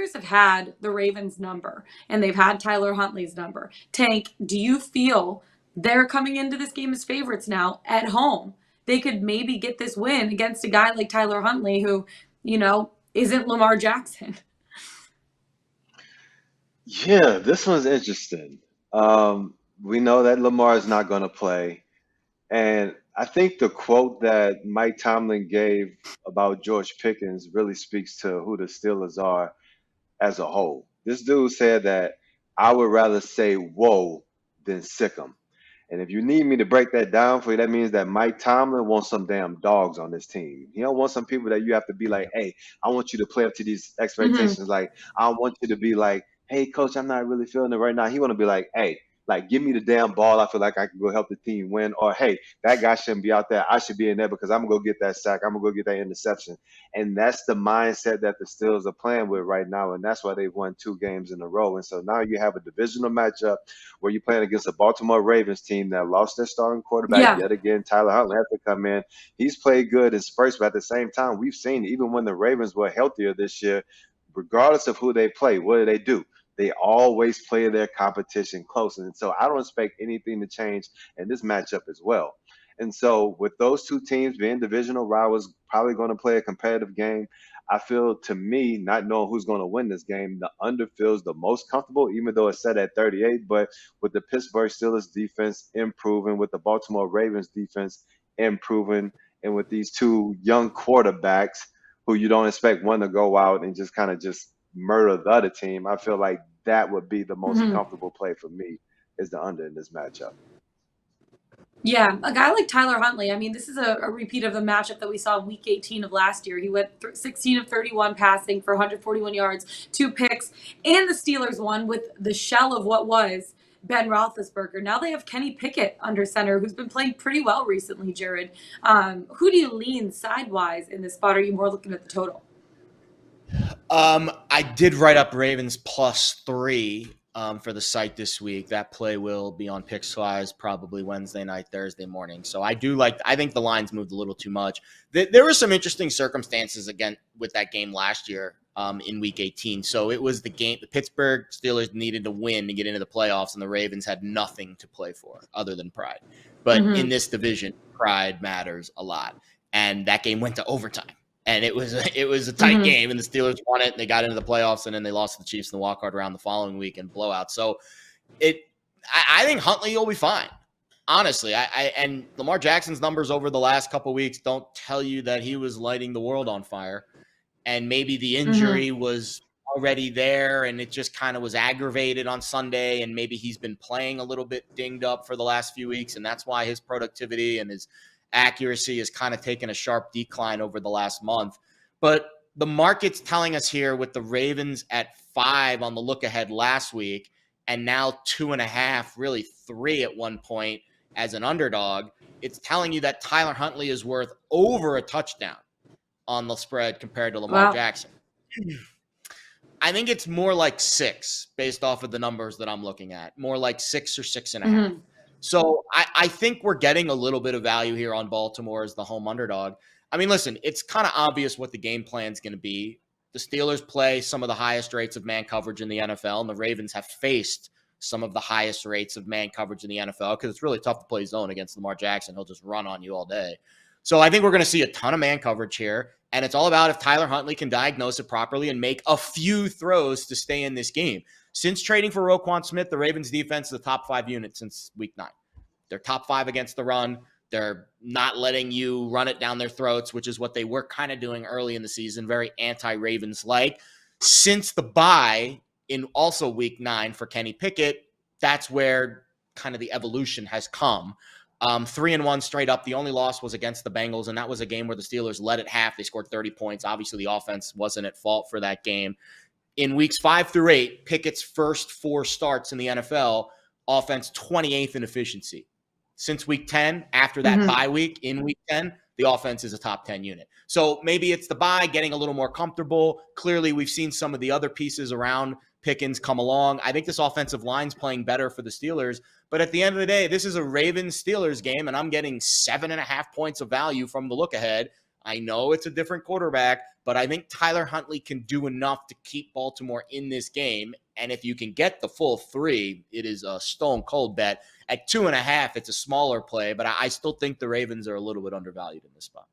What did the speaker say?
Steelers have had the Ravens number and they've had Tyler Huntley's number. Tank, do you feel they're coming into this game as favorites now at home? They could maybe get this win against a guy like Tyler Huntley who, isn't Lamar Jackson. Yeah, this one's interesting. We know that Lamar is not going to play. And I think the quote that Mike Tomlin gave about George Pickens really speaks to who the Steelers are as a whole. This dude said that I would rather say whoa than sick 'em. And if you need me to break that down for you, that means that Mike Tomlin wants some damn dogs on this team. He don't want some people that you have to be like, hey, I want you to play up to these Mm-hmm. expectations. Like, I want you to be like, hey, coach, I'm not really feeling it right now. He want to be like, hey, like, give me the damn ball. I feel like I can go help the team win. Or, hey, that guy shouldn't be out there. I should be in there because I'm going to go get that sack. I'm going to go get that interception. And that's the mindset that the Steelers are playing with right now. And that's why they've won 2 games in a row. And so now you have a divisional matchup where you're playing against a Baltimore Ravens team that lost their starting quarterback Yeah. yet again. Tyler Huntley has to come in. He's played good in spurts, but at the same time, we've seen even when the Ravens were healthier this year, regardless of who they play, what do? They always play their competition close. And so I don't expect anything to change in this matchup as well. And so with those two teams being divisional rivals, probably going to play a competitive game, I feel, to me, not knowing who's going to win this game, the under feels the most comfortable, even though it's set at 38. But with the Pittsburgh Steelers defense improving, with the Baltimore Ravens defense improving, and with these two young quarterbacks who you don't expect one to go out and just kind of just murder the other team, I feel like that would be the most Mm-hmm. comfortable play for me, is the under in this matchup. Yeah, a guy like Tyler Huntley. I mean, this is a repeat of the matchup that we saw in Week 18 of last year. He went 16 of 31 passing for 141 yards, 2 picks, and the Steelers won with the shell of what was Ben Roethlisberger. Now they have Kenny Pickett under center, who's been playing pretty well recently. Jared, who do you lean sidewise in this spot? Are you more looking at the total? I did write up Ravens +3 for the site this week. That play will be on Pickswise probably Wednesday night, Thursday morning. So I think the lines moved a little too much. There were some interesting circumstances again with that game last year in Week 18. So it was the Pittsburgh Steelers needed to win to get into the playoffs, and the Ravens had nothing to play for other than pride. But in this division, pride matters a lot. And that game went to overtime. And it was a tight game, and the Steelers won it, and they got into the playoffs, and then they lost to the Chiefs in the wildcard round the following week in blowout. So I think Huntley will be fine, honestly. And Lamar Jackson's numbers over the last couple of weeks don't tell you that he was lighting the world on fire. And maybe the injury was already there, and it just kind of was aggravated on Sunday, and maybe he's been playing a little bit dinged up for the last few weeks, and that's why his productivity and his accuracy has kind of taken a sharp decline over the last month. But the market's telling us here with the Ravens at 5 on the look ahead last week, and now 2.5, really 3 at one point as an underdog, it's telling you that Tyler Huntley is worth over a touchdown on the spread compared to Lamar Jackson. I think it's more like 6 based off of the numbers that I'm looking at, more like 6 or 6.5. So I think we're getting a little bit of value here on Baltimore as the home underdog. I mean, listen, it's kind of obvious what the game plan is going to be. The Steelers play some of the highest rates of man coverage in the NFL, and the Ravens have faced some of the highest rates of man coverage in the NFL because it's really tough to play zone against Lamar Jackson. He'll just run on you all day. So I think we're going to see a ton of man coverage here, and it's all about if Tyler Huntley can diagnose it properly and make a few throws to stay in this game. Since trading for Roquan Smith, the Ravens defense is the top 5 unit since week 9. They're top 5 against the run. They're not letting you run it down their throats, which is what they were kind of doing early in the season, very anti-Ravens-like. Since the bye in also week 9 for Kenny Pickett, that's where kind of the evolution has come. 3-1 straight up. The only loss was against the Bengals, and that was a game where the Steelers led at half. They scored 30 points. Obviously, the offense wasn't at fault for that game. In weeks 5 through 8, Pickett's first 4 starts in the NFL, offense 28th in efficiency. Since week 10, after that bye week, in week 10, the offense is a top 10 unit. So maybe it's the bye, getting a little more comfortable. Clearly, we've seen some of the other pieces around Pickens come along. I think this offensive line's playing better for the Steelers. But at the end of the day, this is a Ravens-Steelers game, and I'm getting 7.5 points of value from the look ahead. I know it's a different quarterback, but I think Tyler Huntley can do enough to keep Baltimore in this game. And if you can get the full 3, it is a stone cold bet. At 2.5, it's a smaller play, but I still think the Ravens are a little bit undervalued in this spot.